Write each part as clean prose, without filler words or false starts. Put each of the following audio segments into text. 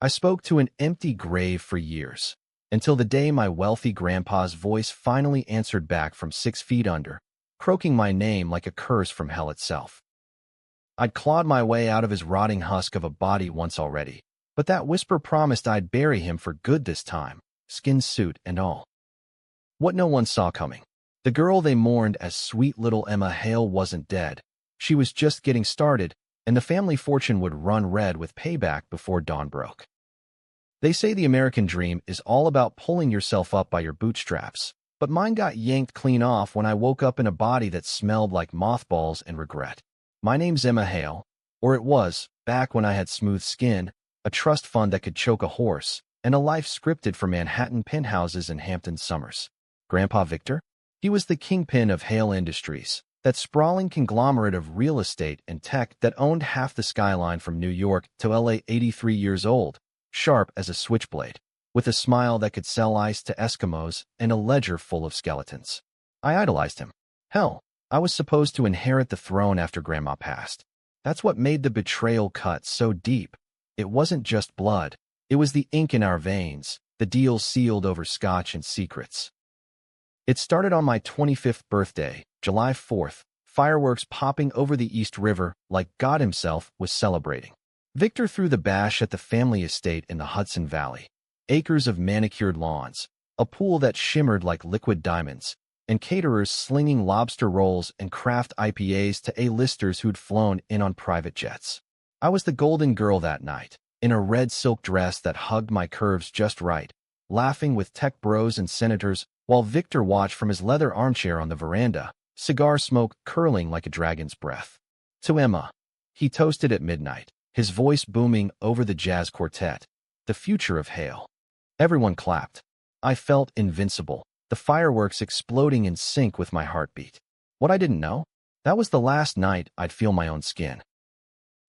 I spoke to an empty grave for years, until the day my wealthy grandpa's voice finally answered back from 6 feet under, croaking my name like a curse from hell itself. I'd clawed my way out of his rotting husk of a body once already, but that whisper promised I'd bury him for good this time, skin suit and all. What no one saw coming. The girl they mourned as sweet little Emma Hale wasn't dead. She was just getting started, and the family fortune would run red with payback before dawn broke. They say the American dream is all about pulling yourself up by your bootstraps, but mine got yanked clean off when I woke up in a body that smelled like mothballs and regret. My name's Emma Hale, or it was, back when I had smooth skin, a trust fund that could choke a horse, and a life scripted for Manhattan penthouses and Hampton summers. Grandpa Victor? He was the kingpin of Hale Industries, that sprawling conglomerate of real estate and tech that owned half the skyline from New York to LA. 83 years old, sharp as a switchblade, with a smile that could sell ice to Eskimos and a ledger full of skeletons. I idolized him. Hell, I was supposed to inherit the throne after Grandma passed. That's what made the betrayal cut so deep. It wasn't just blood. It was the ink in our veins, the deal sealed over scotch and secrets. It started on my 25th birthday, July 4th, fireworks popping over the East River like God himself was celebrating. Victor threw the bash at the family estate in the Hudson Valley. Acres of manicured lawns, a pool that shimmered like liquid diamonds, and caterers slinging lobster rolls and craft IPAs to A-listers who'd flown in on private jets. I was the golden girl that night, in a red silk dress that hugged my curves just right, laughing with tech bros and senators while Victor watched from his leather armchair on the veranda, cigar smoke curling like a dragon's breath. To Emma, he toasted at midnight, his voice booming over the jazz quartet, the future of Hale. Everyone clapped. I felt invincible, the fireworks exploding in sync with my heartbeat. What I didn't know? That was the last night I'd feel my own skin.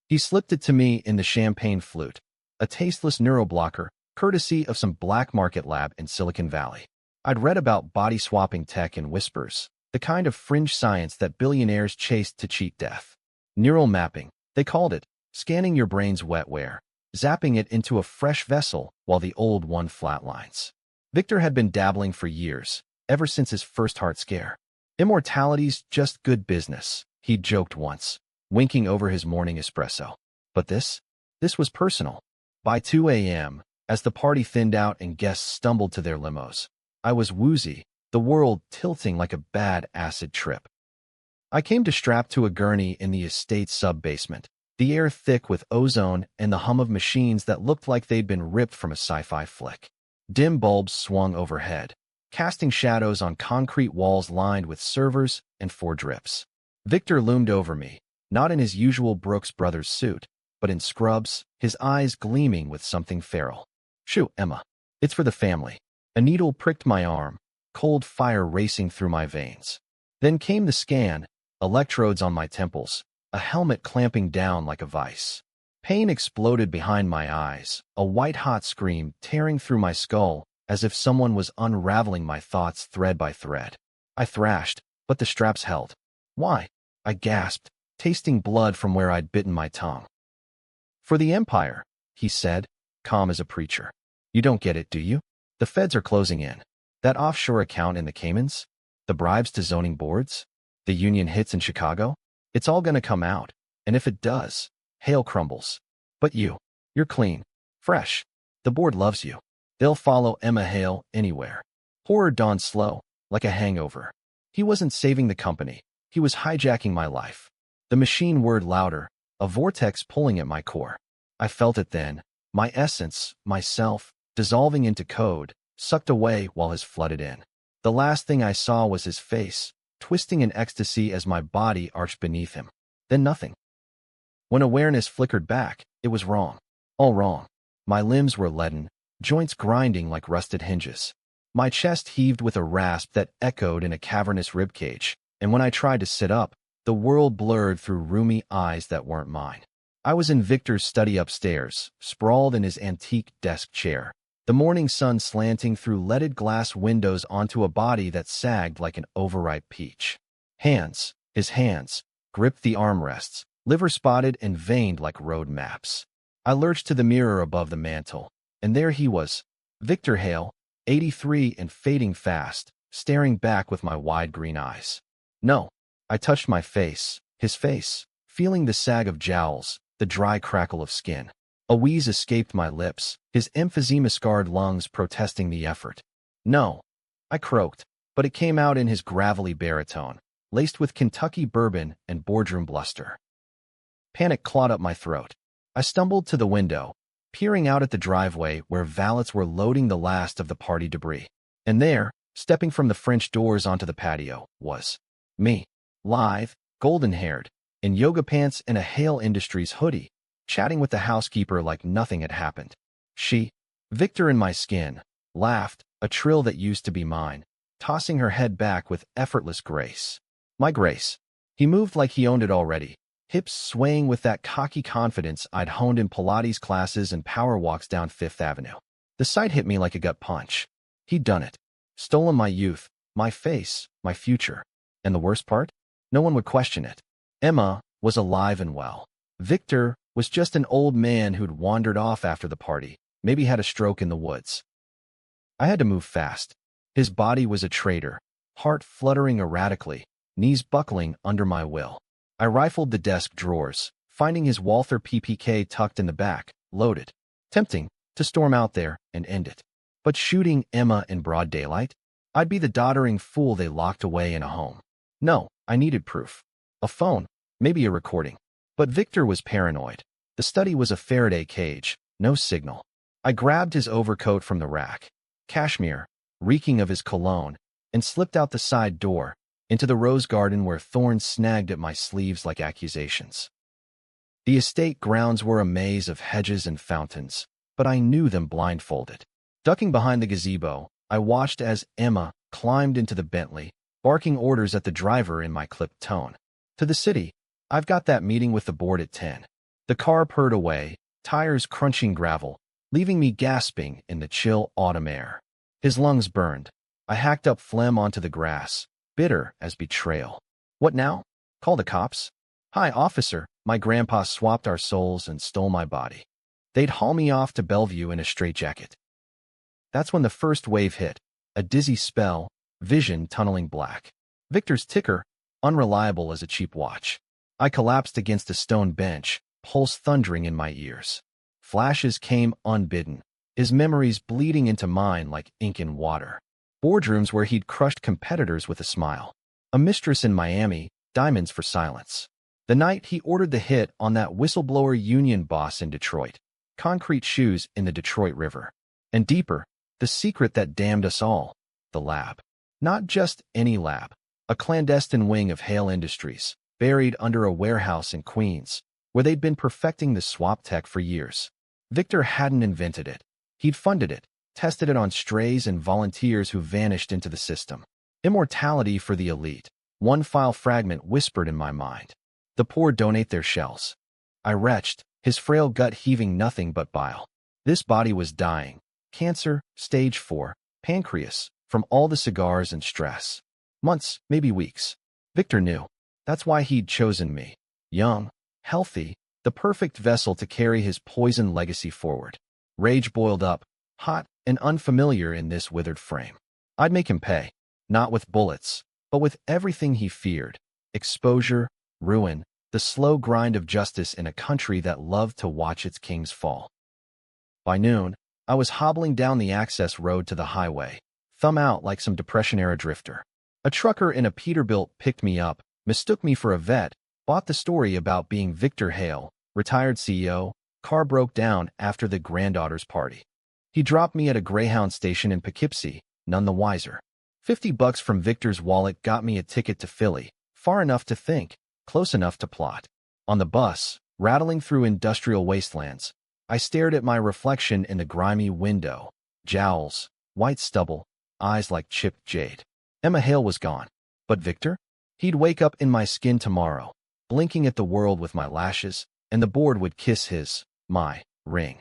He slipped it to me in the champagne flute, a tasteless neuroblocker, courtesy of some black market lab in Silicon Valley. I'd read about body-swapping tech in whispers, the kind of fringe science that billionaires chased to cheat death. Neural mapping, they called it, scanning your brain's wetware, zapping it into a fresh vessel while the old one flatlines. Victor had been dabbling for years, ever since his first heart scare. Immortality's just good business, he'd joked once, winking over his morning espresso. But this was personal. By 2 a.m., as the party thinned out and guests stumbled to their limos, I was woozy, the world tilting like a bad acid trip. I came to strap to a gurney in the estate's sub-basement, the air thick with ozone and the hum of machines that looked like they'd been ripped from a sci-fi flick. Dim bulbs swung overhead, casting shadows on concrete walls lined with servers and 4 drips. Victor loomed over me, not in his usual Brooks Brothers suit, but in scrubs, his eyes gleaming with something feral. Shoo, Emma. It's for the family. A needle pricked my arm, cold fire racing through my veins. Then came the scan, electrodes on my temples, a helmet clamping down like a vice. Pain exploded behind my eyes, a white-hot scream tearing through my skull as if someone was unraveling my thoughts thread by thread. I thrashed, but the straps held. Why? I gasped, tasting blood from where I'd bitten my tongue. For the Empire, he said, calm as a preacher. You don't get it, do you? The feds are closing in. That offshore account in the Caymans? The bribes to zoning boards? The union hits in Chicago? It's all gonna come out. And if it does, Hale crumbles. But you're clean. Fresh. The board loves you. They'll follow Emma Hale anywhere. Horror dawned slow, like a hangover. He wasn't saving the company. He was hijacking my life. The machine whirred louder, a vortex pulling at my core. I felt it then, my essence, myself, dissolving into code, sucked away while his flooded in. The last thing I saw was his face, twisting in ecstasy as my body arched beneath him. Then nothing. When awareness flickered back, it was wrong. All wrong. My limbs were leaden, joints grinding like rusted hinges. My chest heaved with a rasp that echoed in a cavernous ribcage, and when I tried to sit up, the world blurred through roomy eyes that weren't mine. I was in Victor's study upstairs, sprawled in his antique desk chair, the morning sun slanting through leaded glass windows onto a body that sagged like an overripe peach. His hands, gripped the armrests, liver-spotted and veined like road maps. I lurched to the mirror above the mantel, and there he was, Victor Hale, 83 and fading fast, staring back with my wide green eyes. No, I touched my face, his face, feeling the sag of jowls, the dry crackle of skin. A wheeze escaped my lips, his emphysema-scarred lungs protesting the effort. No, I croaked, but it came out in his gravelly baritone, laced with Kentucky bourbon and boardroom bluster. Panic clawed up my throat. I stumbled to the window, peering out at the driveway where valets were loading the last of the party debris. And there, stepping from the French doors onto the patio, was me, lithe, golden-haired, in yoga pants and a Hale Industries hoodie, chatting with the housekeeper like nothing had happened. She, Victor in my skin, laughed, a trill that used to be mine, tossing her head back with effortless grace. My grace. He moved like he owned it already, hips swaying with that cocky confidence I'd honed in Pilates classes and power walks down Fifth Avenue. The sight hit me like a gut punch. He'd done it. Stolen my youth, my face, my future. And the worst part? No one would question it. Emma was alive and well. Victor was just an old man who'd wandered off after the party, maybe had a stroke in the woods. I had to move fast. His body was a traitor, heart fluttering erratically, knees buckling under my will. I rifled the desk drawers, finding his Walther PPK tucked in the back, loaded. Tempting to storm out there and end it. But shooting Emma in broad daylight? I'd be the doddering fool they locked away in a home. No, I needed proof. A phone, maybe a recording. But Victor was paranoid. The study was a Faraday cage, no signal. I grabbed his overcoat from the rack, cashmere, reeking of his cologne, and slipped out the side door, into the rose garden where thorns snagged at my sleeves like accusations. The estate grounds were a maze of hedges and fountains, but I knew them blindfolded. Ducking behind the gazebo, I watched as Emma climbed into the Bentley, barking orders at the driver in my clipped tone. To the city. I've got that meeting with the board at 10. The car purred away, tires crunching gravel, leaving me gasping in the chill autumn air. His lungs burned. I hacked up phlegm onto the grass, bitter as betrayal. What now? Call the cops? Hi, officer. My grandpa swapped our souls and stole my body. They'd haul me off to Bellevue in a straitjacket. That's when the first wave hit, a dizzy spell, vision tunneling black. Victor's ticker, unreliable as a cheap watch. I collapsed against a stone bench, pulse thundering in my ears. Flashes came unbidden, his memories bleeding into mine like ink in water. Boardrooms where he'd crushed competitors with a smile. A mistress in Miami, diamonds for silence. The night he ordered the hit on that whistleblower union boss in Detroit. Concrete shoes in the Detroit River. And deeper, the secret that damned us all, the lab. Not just any lab, a clandestine wing of Hale Industries, buried under a warehouse in Queens, where they'd been perfecting the swap tech for years. Victor hadn't invented it. He'd funded it, tested it on strays and volunteers who vanished into the system. Immortality for the elite. One file fragment whispered in my mind. The poor donate their shells. I retched, his frail gut heaving nothing but bile. This body was dying. Cancer, stage 4, pancreas, from all the cigars and stress. Months, maybe weeks. Victor knew. That's why he'd chosen me. Young, healthy, the perfect vessel to carry his poison legacy forward. Rage boiled up, hot and unfamiliar in this withered frame. I'd make him pay, not with bullets, but with everything he feared. Exposure, ruin, the slow grind of justice in a country that loved to watch its kings fall. By noon, I was hobbling down the access road to the highway, thumb out like some Depression-era drifter. A trucker in a Peterbilt picked me up, mistook me for a vet, bought the story about being Victor Hale, retired CEO, car broke down after the granddaughter's party. He dropped me at a Greyhound station in Poughkeepsie, none the wiser. $50 from Victor's wallet got me a ticket to Philly, far enough to think, close enough to plot. On the bus, rattling through industrial wastelands, I stared at my reflection in the grimy window. Jowls, white stubble, eyes like chipped jade. Emma Hale was gone. But Victor? He'd wake up in my skin tomorrow, blinking at the world with my lashes, and the board would kiss my ring.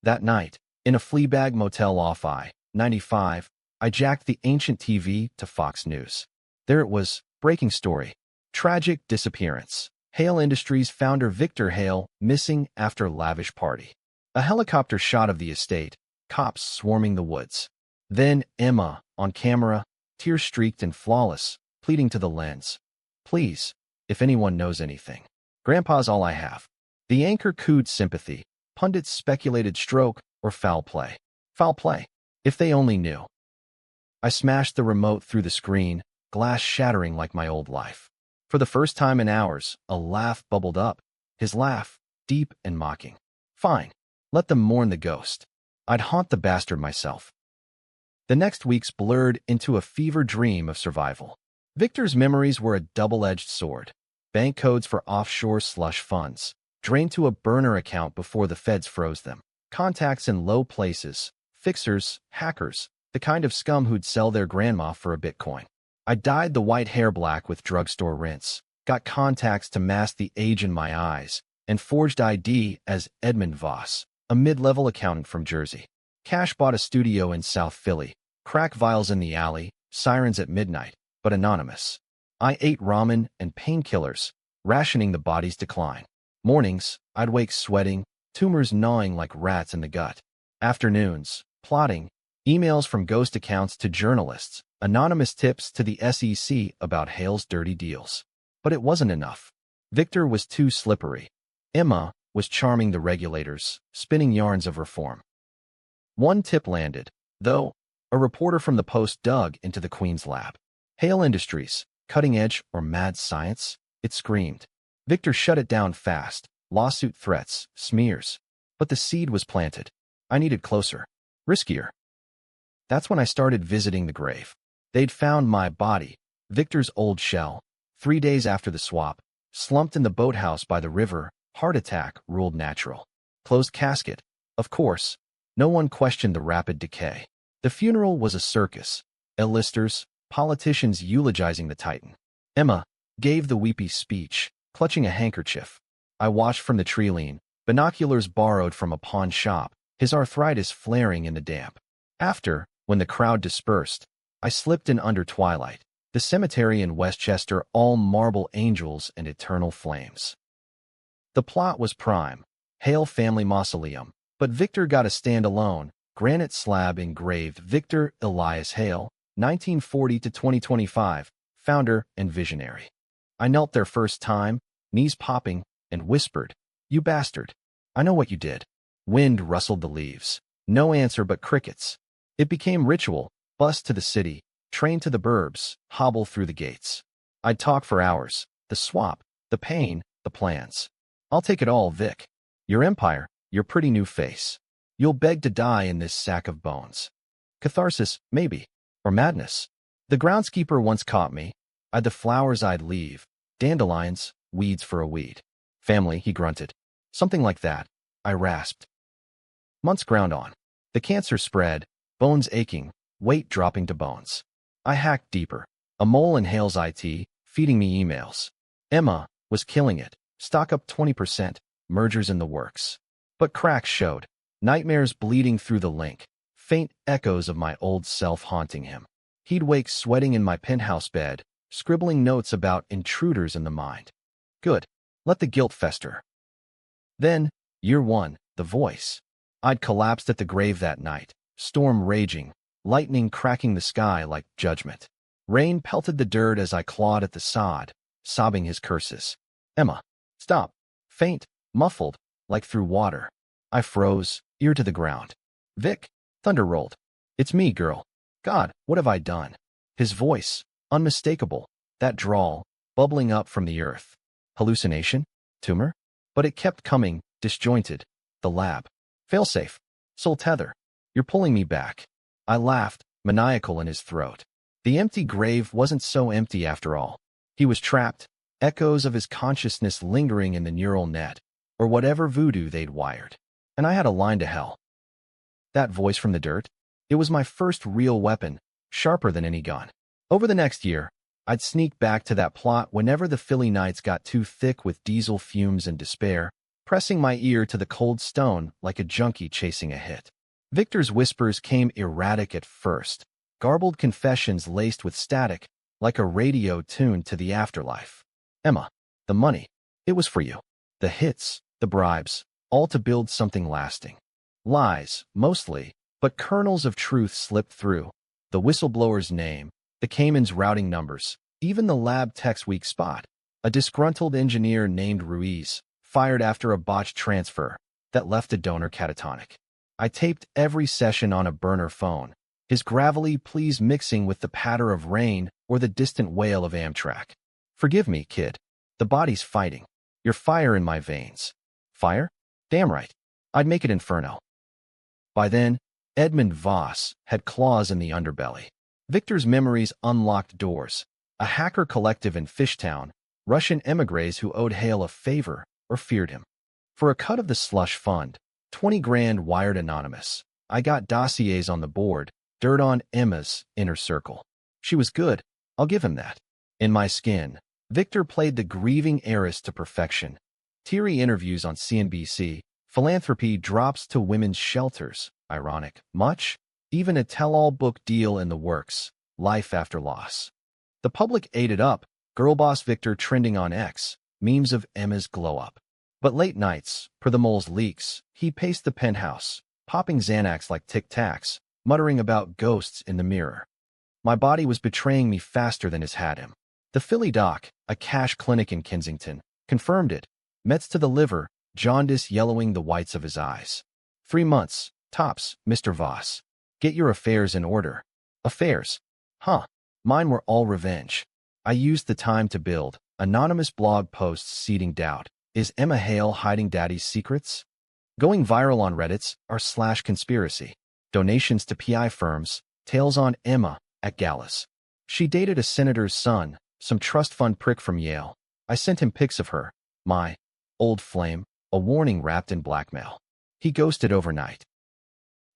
That night, in a Fleabag motel off I-95, I jacked the ancient TV to Fox News. There it was, breaking story. Tragic disappearance. Hale Industries founder Victor Hale missing after lavish party. A helicopter shot of the estate, cops swarming the woods. Then Emma, on camera, tear-streaked and flawless, pleading to the lens. Please, if anyone knows anything. Grandpa's all I have. The anchor cooed sympathy. Pundits speculated stroke or foul play. Foul play. If they only knew. I smashed the remote through the screen, glass shattering like my old life. For the first time in hours, a laugh bubbled up. His laugh, deep and mocking. Fine. Let them mourn the ghost. I'd haunt the bastard myself. The next weeks blurred into a fever dream of survival. Victor's memories were a double-edged sword. Bank codes for offshore slush funds, drained to a burner account before the feds froze them. Contacts in low places, fixers, hackers, the kind of scum who'd sell their grandma for a Bitcoin. I dyed the white hair black with drugstore rinse, got contacts to mask the age in my eyes, and forged ID as Edmund Voss, a mid-level accountant from Jersey. Cash bought a studio in South Philly, crack vials in the alley, sirens at midnight, but anonymous. I ate ramen and painkillers, rationing the body's decline. Mornings, I'd wake sweating, tumors gnawing like rats in the gut. Afternoons, plotting, emails from ghost accounts to journalists, anonymous tips to the SEC about Hale's dirty deals. But it wasn't enough. Victor was too slippery. Emma was charming the regulators, spinning yarns of reform. One tip landed, though. A reporter from the Post dug into the Queen's lab. Hale Industries, cutting edge or mad science? It screamed. Victor shut it down fast. Lawsuit threats, smears. But the seed was planted. I needed closer. Riskier. That's when I started visiting the grave. They'd found my body, Victor's old shell, 3 days after the swap, slumped in the boathouse by the river, heart attack ruled natural. Closed casket. Of course, no one questioned the rapid decay. The funeral was a circus. A-listers, politicians eulogizing the titan. Emma gave the weepy speech, clutching a handkerchief. I watched from the tree-lean, binoculars borrowed from a pawn shop, his arthritis flaring in the damp. After, when the crowd dispersed, I slipped in under twilight, the cemetery in Westchester all marble angels and eternal flames. The plot was prime, Hale family mausoleum, but Victor got a stand-alone, granite slab engraved Victor Elias Hale, 1940 to 2025, founder and visionary. I knelt there first time, knees popping, and whispered, "You bastard. I know what you did." Wind rustled the leaves. No answer but crickets. It became ritual, bus to the city, train to the burbs, hobble through the gates. I'd talk for hours, the swap, the pain, the plans. I'll take it all, Vic. Your empire, your pretty new face. You'll beg to die in this sack of bones. Catharsis, maybe. Or madness. The groundskeeper once caught me. I'd the flowers I'd leave. Dandelions, weeds for a weed. Family, he grunted. Something like that, I rasped. Months ground on. The cancer spread, bones aching, weight dropping to bones. I hacked deeper. A mole in Hale's IT, feeding me emails. Emma was killing it. Stock up 20%, mergers in the works. But cracks showed. Nightmares bleeding through the link. Faint echoes of my old self haunting him. He'd wake sweating in my penthouse bed, scribbling notes about intruders in the mind. Good. Let the guilt fester. Then, year one, the voice. I'd collapsed at the grave that night, storm raging, lightning cracking the sky like judgment. Rain pelted the dirt as I clawed at the sod, sobbing his curses. Emma. Stop. Faint, muffled, like through water. I froze, ear to the ground. Vic. Thunder rolled. It's me, girl. God, what have I done? His voice, unmistakable, that drawl, bubbling up from the earth. Hallucination? Tumor? But it kept coming, disjointed. The lab. Failsafe. Soul tether. You're pulling me back. I laughed, maniacal in his throat. The empty grave wasn't so empty after all. He was trapped, echoes of his consciousness lingering in the neural net, or whatever voodoo they'd wired. And I had a line to hell. That voice from the dirt? It was my first real weapon, sharper than any gun. Over the next year, I'd sneak back to that plot whenever the Philly nights got too thick with diesel fumes and despair, pressing my ear to the cold stone like a junkie chasing a hit. Victor's whispers came erratic at first, garbled confessions laced with static, like a radio tuned to the afterlife. Emma. The money. It was for you. The hits, the bribes, all to build something lasting. Lies, mostly, but kernels of truth slipped through. The whistleblower's name, the Cayman's routing numbers, even the lab tech's weak spot. A disgruntled engineer named Ruiz, fired after a botched transfer that left a donor catatonic. I taped every session on a burner phone, his gravelly pleas mixing with the patter of rain or the distant wail of Amtrak. Forgive me, kid. The body's fighting. You're fire in my veins. Fire? Damn right. I'd make it inferno. By then, Edmund Voss had claws in the underbelly. Victor's memories unlocked doors. A hacker collective in Fishtown, Russian emigres who owed Hale a favor or feared him. For a cut of the slush fund, 20 grand wired anonymous. I got dossiers on the board, dirt on Emma's inner circle. She was good, I'll give him that. In my skin, Victor played the grieving heiress to perfection. Teary interviews on CNBC, philanthropy drops to women's shelters, ironic, much? Even a tell-all book deal in the works, life after loss. The public ate it up, girlboss Victor trending on X, memes of Emma's glow-up. But late nights, per the mole's leaks, he paced the penthouse, popping Xanax like tic-tacs, muttering about ghosts in the mirror. My body was betraying me faster than his had him. The Philly doc, a cash clinic in Kensington, confirmed it. Mets to the liver, jaundice yellowing the whites of his eyes. 3 months, tops, Mr. Voss. Get your affairs in order. Affairs? Huh. Mine were all revenge. I used the time to build anonymous blog posts seeding doubt. Is Emma Hale hiding daddy's secrets? Going viral on Reddit's r/conspiracy. Donations to PI firms, tales on Emma at galas. She dated a senator's son, some trust fund prick from Yale. I sent him pics of her, my old flame, a warning wrapped in blackmail. He ghosted overnight.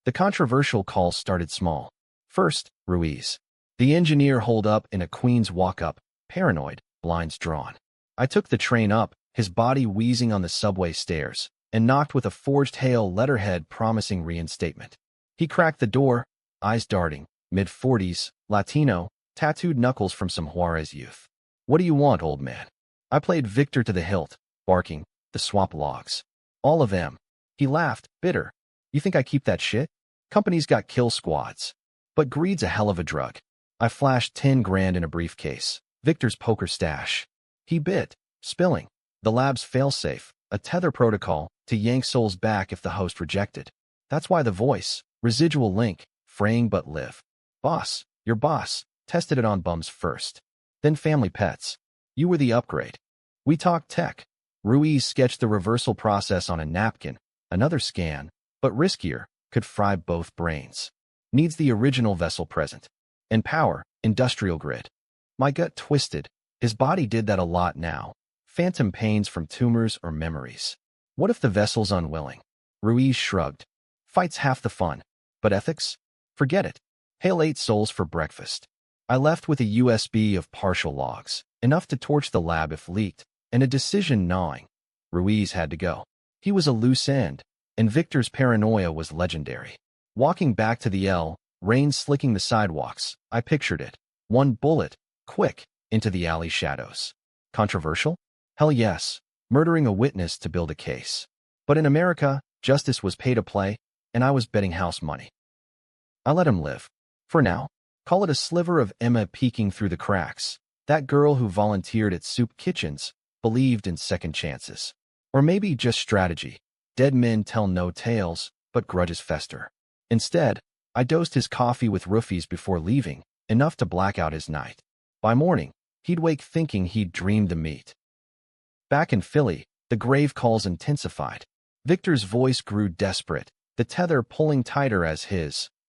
The controversial calls started small. First, Ruiz. The engineer holed up in a Queens walk-up, paranoid, blinds drawn. I took the train up, his body wheezing on the subway stairs, and knocked with a forged Hale letterhead promising reinstatement. He cracked the door, eyes darting, mid-40s, Latino, tattooed knuckles from some Juarez youth. What do you want, old man? I played Victor to the hilt, barking, the swamp logs. All of them. He laughed, bitter. You think I keep that shit? Company's got kill squads. But greed's a hell of a drug. I flashed 10 grand in a briefcase, Victor's poker stash. He bit, spilling. The lab's failsafe, a tether protocol to yank souls back if the host rejected. That's why the voice, residual link, fraying but live. Boss, your boss, tested it on bums first. Then family pets. You were the upgrade. We talked tech. Ruiz sketched the reversal process on a napkin, another scan, but riskier, could fry both brains. Needs the original vessel present. And power, industrial grid. My gut twisted. His body did that a lot now. Phantom pains from tumors or memories. What if the vessel's unwilling? Ruiz shrugged. Fight's half the fun. But ethics? Forget it. Hale ate souls for breakfast. I left with a USB of partial logs, enough to torch the lab if leaked, and a decision gnawing. Ruiz had to go. He was a loose end, and Victor's paranoia was legendary. Walking back to the L, rain slicking the sidewalks, I pictured it. One bullet, quick, into the alley shadows. Controversial? Hell yes, murdering a witness to build a case. But in America, justice was pay to play, and I was betting house money. I let him live. For now, call it a sliver of Emma peeking through the cracks. That girl who volunteered at soup kitchens, believed in second chances. Or maybe just strategy. Dead men tell no tales, but grudges fester. Instead, I dosed his coffee with roofies before leaving, enough to black out his night. By morning, he'd wake thinking he'd dreamed the meat. Back in Philly, the grave calls intensified. Victor's voice grew desperate, the tether pulling tighter as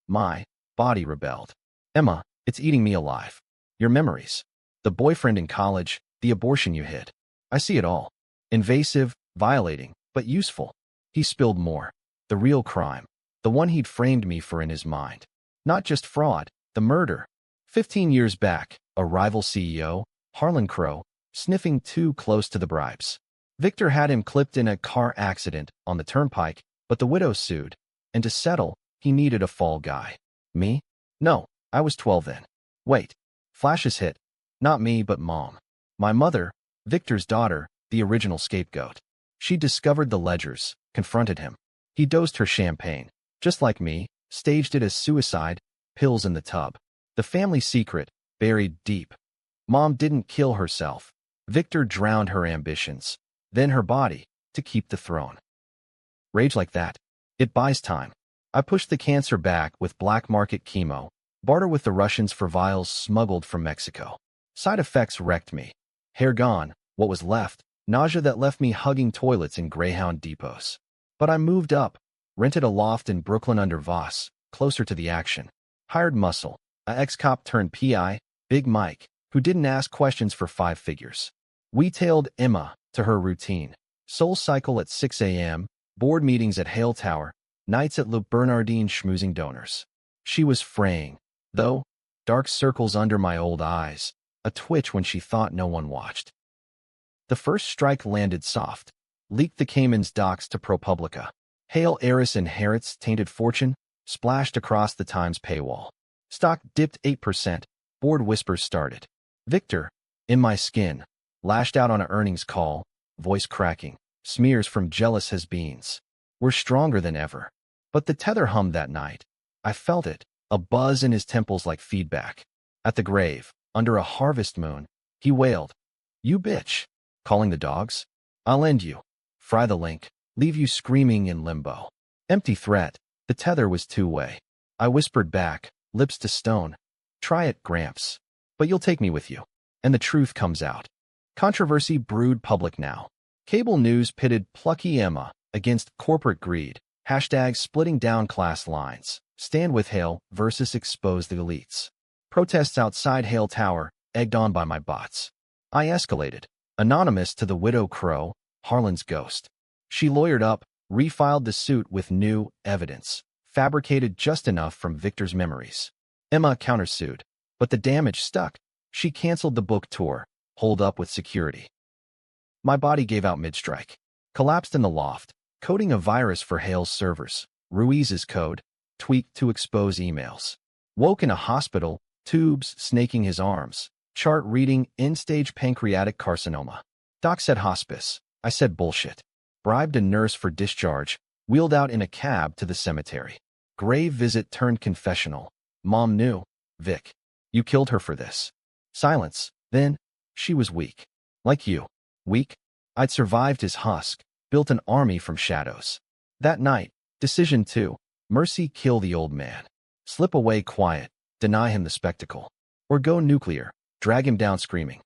my body rebelled. Emma, it's eating me alive. Your memories. The boyfriend in college, the abortion you hid. I see it all. Invasive, violating, but useful. He spilled more. The real crime. The one he'd framed me for in his mind. Not just fraud, the murder. 15 years back, a rival CEO, Harlan Crow, sniffing too close to the bribes. Victor had him clipped in a car accident on the turnpike, but the widow sued. And to settle, he needed a fall guy. Me? No, I was 12 then. Wait. Flashes hit. Not me, but Mom. My mother, Victor's daughter, the original scapegoat. She discovered the ledgers, confronted him. He dosed her champagne. Just like me, staged it as suicide, pills in the tub. The family secret, buried deep. Mom didn't kill herself. Victor drowned her ambitions, then her body, to keep the throne. Rage like that. It buys time. I pushed the cancer back with black market chemo, barter with the Russians for vials smuggled from Mexico. Side effects wrecked me. Hair gone, what was left? Nausea that left me hugging toilets in Greyhound depots. But I moved up, rented a loft in Brooklyn under Voss, closer to the action. Hired muscle, a ex-cop turned PI, Big Mike, who didn't ask questions for 5 figures. We tailed Emma to her routine. Soul Cycle at 6 a.m., board meetings at Hale Tower, nights at Le Bernardin schmoozing donors. She was fraying, though, dark circles under my old eyes, a twitch when she thought no one watched. The first strike landed soft, leaked the Cayman's docs to ProPublica. Hale heiress inherits tainted fortune, splashed across the Times paywall. Stock dipped 8%, board whispers started. Victor, in my skin, lashed out on an earnings call, voice cracking, smears from jealous has-beens. We're stronger than ever. But the tether hummed that night. I felt it, a buzz in his temples like feedback. At the grave, under a harvest moon, he wailed, "You bitch." Calling the dogs? "I'll end you. Fry the link. Leave you screaming in limbo." Empty threat. The tether was two-way. I whispered back, lips to stone, "Try it, Gramps. But you'll take me with you." And the truth comes out. Controversy brewed public now. Cable news pitted plucky Emma against corporate greed. Hashtag splitting down class lines. Stand with Hale versus expose the elites. Protests outside Hale Tower, egged on by my bots. I escalated. Anonymous to the widow Crow, Harlan's ghost. She lawyered up, refiled the suit with new evidence, fabricated just enough from Victor's memories. Emma countersued, but the damage stuck. She canceled the book tour, holed up with security. My body gave out mid-strike. Collapsed in the loft, coding a virus for Hale's servers. Ruiz's code, tweaked to expose emails. Woke in a hospital, tubes snaking his arms. Chart reading end-stage pancreatic carcinoma. Doc said hospice. I said bullshit. Bribed a nurse for discharge, wheeled out in a cab to the cemetery. Grave visit turned confessional. Mom knew. Vic, you killed her for this. Silence. Then, she was weak. Like you. Weak? I'd survived his husk, built an army from shadows. That night, decision 2, mercy kill the old man. Slip away quiet, deny him the spectacle. Or go nuclear, drag him down screaming.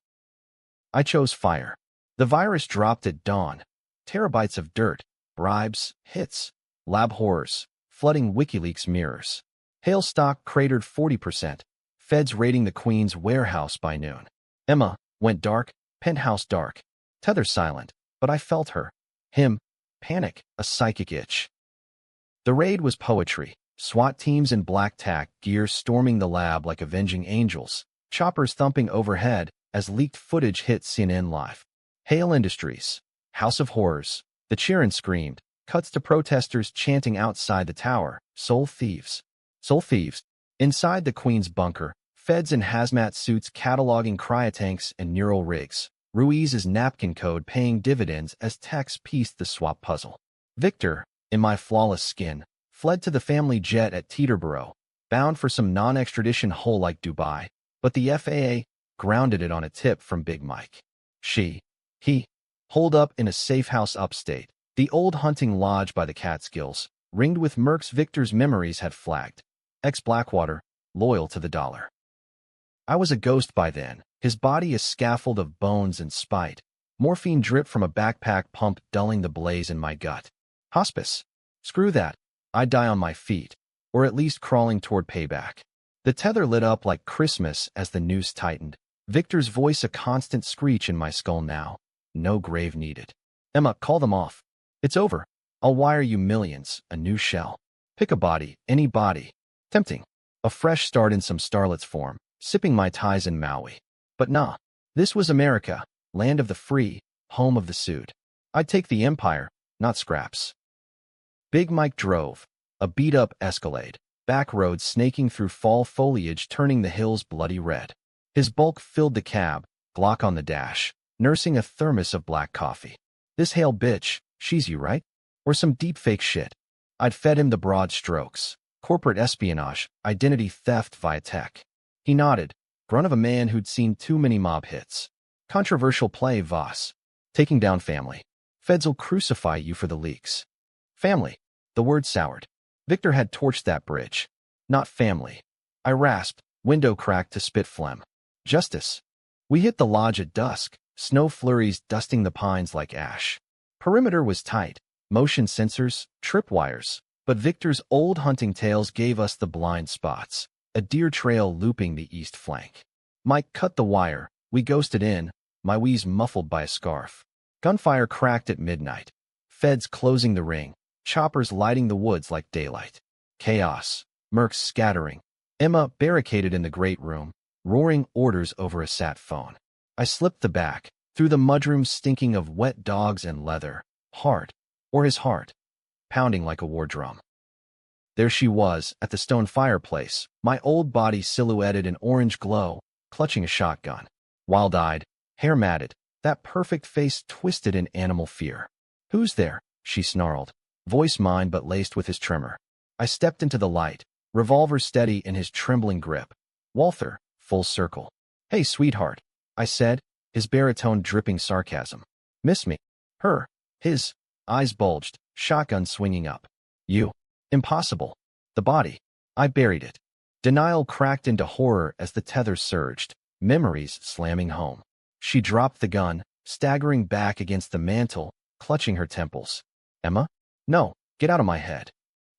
I chose fire. The virus dropped at dawn. Terabytes of dirt, bribes, hits, lab horrors, flooding WikiLeaks mirrors. Hale stock cratered 40%, feds raiding the Queen's warehouse by noon. Emma went dark, penthouse dark. Tether silent, but I felt her. Him. Panic, a psychic itch. The raid was poetry. SWAT teams in black tack gear storming the lab like avenging angels. Choppers thumping overhead as leaked footage hit CNN Live. Hale Industries. House of Horrors. The cheerin' screamed. Cuts to protesters chanting outside the tower. Soul thieves. Soul thieves. Inside the Queen's bunker, feds in hazmat suits cataloging cryotanks and neural rigs. Ruiz's napkin code paying dividends as techs pieced the swap puzzle. Victor, in my flawless skin, fled to the family jet at Teterboro, bound for some non-extradition hole like Dubai, but the FAA grounded it on a tip from Big Mike. He, holed up in a safe house upstate, the old hunting lodge by the Catskills, ringed with mercs Victor's memories had flagged. Ex-Blackwater, loyal to the dollar. I was a ghost by then, his body a scaffold of bones and spite. Morphine dripped from a backpack pump dulling the blaze in my gut. Hospice. Screw that. I'd die on my feet, or at least crawling toward payback. The tether lit up like Christmas as the noose tightened. Victor's voice a constant screech in my skull now. No grave needed. Emma, call them off. It's over. I'll wire you millions, a new shell. Pick a body, any body. Tempting. A fresh start in some starlet's form, sipping my ties in Maui. But nah. This was America, land of the free, home of the sued. I'd take the empire, not scraps. Big Mike drove, a beat-up Escalade, back roads snaking through fall foliage turning the hills bloody red. His bulk filled the cab, Glock on the dash. nursing a thermos of black coffee. This Hale bitch, she's you, right? Or some deep fake shit. I'd fed him the broad strokes. Corporate espionage, identity theft via tech. He nodded, grunt of a man who'd seen too many mob hits. Controversial play, Voss. Taking down family. Feds'll crucify you for the leaks. Family. The word soured. Victor had torched that bridge. Not family. I rasped, window cracked to spit phlegm. Justice. We hit the lodge at dusk, snow flurries dusting the pines like ash. Perimeter was tight, motion sensors, tripwires, but Victor's old hunting tales gave us the blind spots, a deer trail looping the east flank. Mike cut the wire, we ghosted in, my wheeze muffled by a scarf. Gunfire cracked at midnight. Feds closing the ring, choppers lighting the woods like daylight. Chaos, mercs scattering. Emma barricaded in the great room, roaring orders over a sat phone. I slipped the back, through the mudroom stinking of wet dogs and leather, heart, or his heart, pounding like a war drum. There she was, at the stone fireplace, my old body silhouetted in orange glow, clutching a shotgun. Wild-eyed, hair matted, that perfect face twisted in animal fear. Who's there? She snarled, voice mine but laced with his tremor. I stepped into the light, revolver steady in his trembling grip. Walther, full circle. Hey, sweetheart, I said, his baritone dripping sarcasm. Miss me? Her. His. Eyes bulged, shotgun swinging up. You. Impossible. The body. I buried it. Denial cracked into horror as the tether surged, memories slamming home. She dropped the gun, staggering back against the mantel, clutching her temples. Emma? No, get out of my head.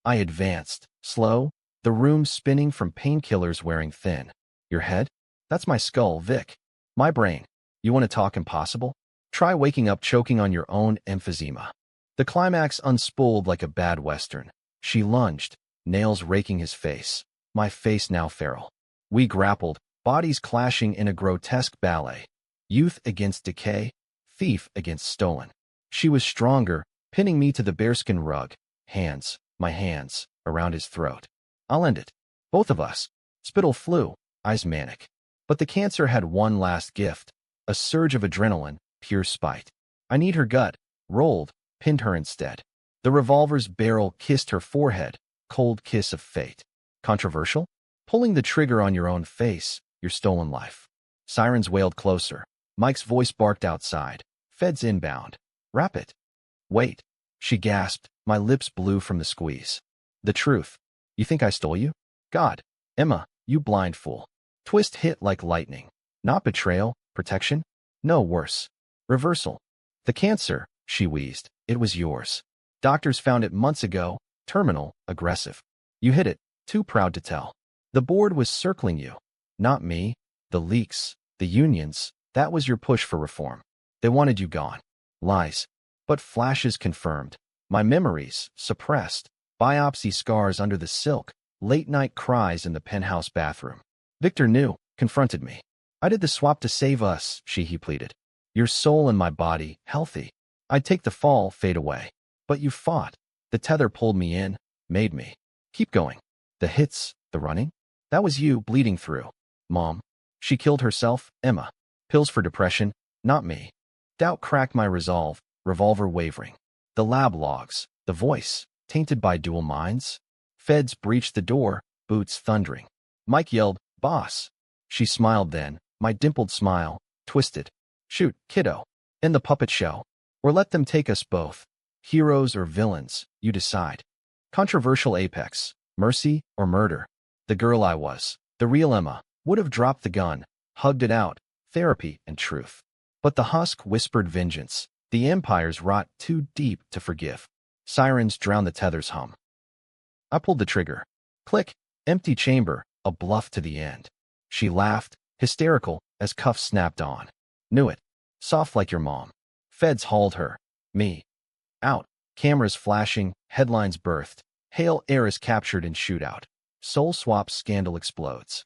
I advanced, slow, the room spinning from painkillers wearing thin. Your head? That's my skull, Vic. My brain. You want to talk impossible? Try waking up choking on your own emphysema. The climax unspooled like a bad western. She lunged, nails raking his face. My face now feral. We grappled, bodies clashing in a grotesque ballet. Youth against decay, thief against stolen. She was stronger, pinning me to the bearskin rug. Hands, my hands, around his throat. I'll end it. Both of us. Spittle flew, eyes manic. But the cancer had one last gift. A surge of adrenaline, pure spite. I need her gut. Rolled, pinned her instead. The revolver's barrel kissed her forehead, cold kiss of fate. Controversial? Pulling the trigger on your own face, your stolen life. Sirens wailed closer. Mike's voice barked outside. Feds inbound. Wrap it. Wait. She gasped, my lips blue from the squeeze. The truth. You think I stole you? God. Emma, you blind fool. Twist hit like lightning. Not betrayal, protection? No, worse. Reversal. The cancer, she wheezed. It was yours. Doctors found it months ago. Terminal, aggressive. You hid it, too proud to tell. The board was circling you. Not me. The leaks, the unions, that was your push for reform. They wanted you gone. Lies. But flashes confirmed. My memories, suppressed. Biopsy scars under the silk. Late-night cries in the penthouse bathroom. Victor knew, confronted me. I did the swap to save us, he pleaded. Your soul and my body, healthy. I'd take the fall, fade away. But you fought. The tether pulled me in, made me. Keep going. The hits, the running? That was you bleeding through. Mom. She killed herself, Emma. Pills for depression, not me. Doubt cracked my resolve, revolver wavering. The lab logs, the voice, tainted by dual minds. Feds breached the door, boots thundering. Mike yelled, boss. She smiled then, my dimpled smile, twisted. Shoot, kiddo. End the puppet show. Or let them take us both. Heroes or villains, you decide. Controversial apex, mercy or murder. The girl I was, the real Emma, would have dropped the gun, hugged it out, therapy and truth. But the husk whispered vengeance. The empire's rot too deep to forgive. Sirens drowned the tether's hum. I pulled the trigger. Click, empty chamber, a bluff to the end. She laughed, hysterical, as cuffs snapped on. Knew it. Soft like your mom. Feds hauled her. Me. Out. Cameras flashing, headlines birthed. Hale heiress captured in shootout. Soul swap scandal explodes.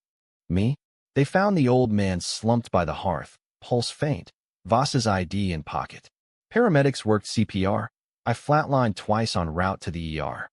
Me? They found the old man slumped by the hearth, pulse faint, Voss's ID in pocket. Paramedics worked CPR. I flatlined twice en route to the ER.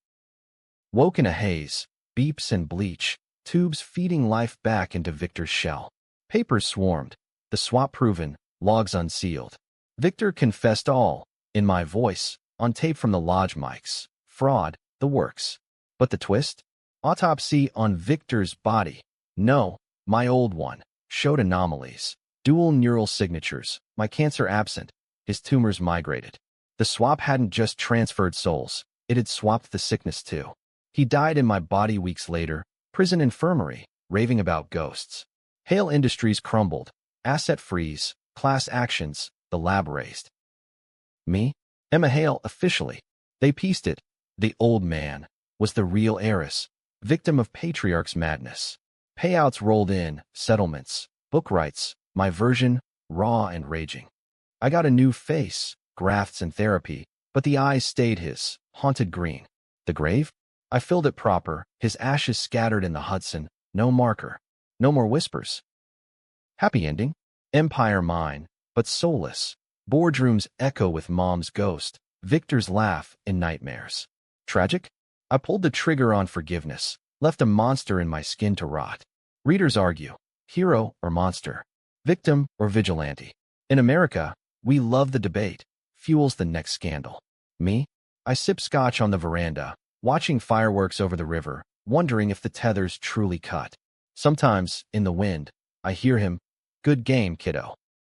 Woke in a haze, beeps and bleach, tubes feeding life back into Victor's shell. Papers swarmed. The swap proven, logs unsealed. Victor confessed all, in my voice, on tape from the lodge mics. Fraud, the works. But the twist? Autopsy on Victor's body. No, my old one. Showed anomalies. Dual neural signatures. My cancer absent. His tumors migrated. The swap hadn't just transferred souls. It had swapped the sickness too. He died in my body weeks later. Prison infirmary. Raving about ghosts. Hale Industries crumbled. Asset freeze. Class actions. The lab raised. Me? Emma Hale officially. They pieced it. The old man was the real heiress. Victim of patriarch's madness. Payouts rolled in. Settlements. Book rights. My version. Raw and raging. I got a new face. Grafts and therapy. But the eyes stayed his. Haunted green. The grave? I filled it proper. His ashes scattered in the Hudson. No marker. No more whispers. Happy ending? Empire mine, but soulless. Boardrooms echo with mom's ghost. Victor's laugh in nightmares. Tragic? I pulled the trigger on forgiveness. Left a monster in my skin to rot. Readers argue. Hero or monster? Victim or vigilante? In America, we love the debate. Fuels the next scandal. Me? I sip scotch on the veranda, watching fireworks over the river, wondering if the tethers truly cut. Sometimes, in the wind, I hear him, "Good game, kiddo."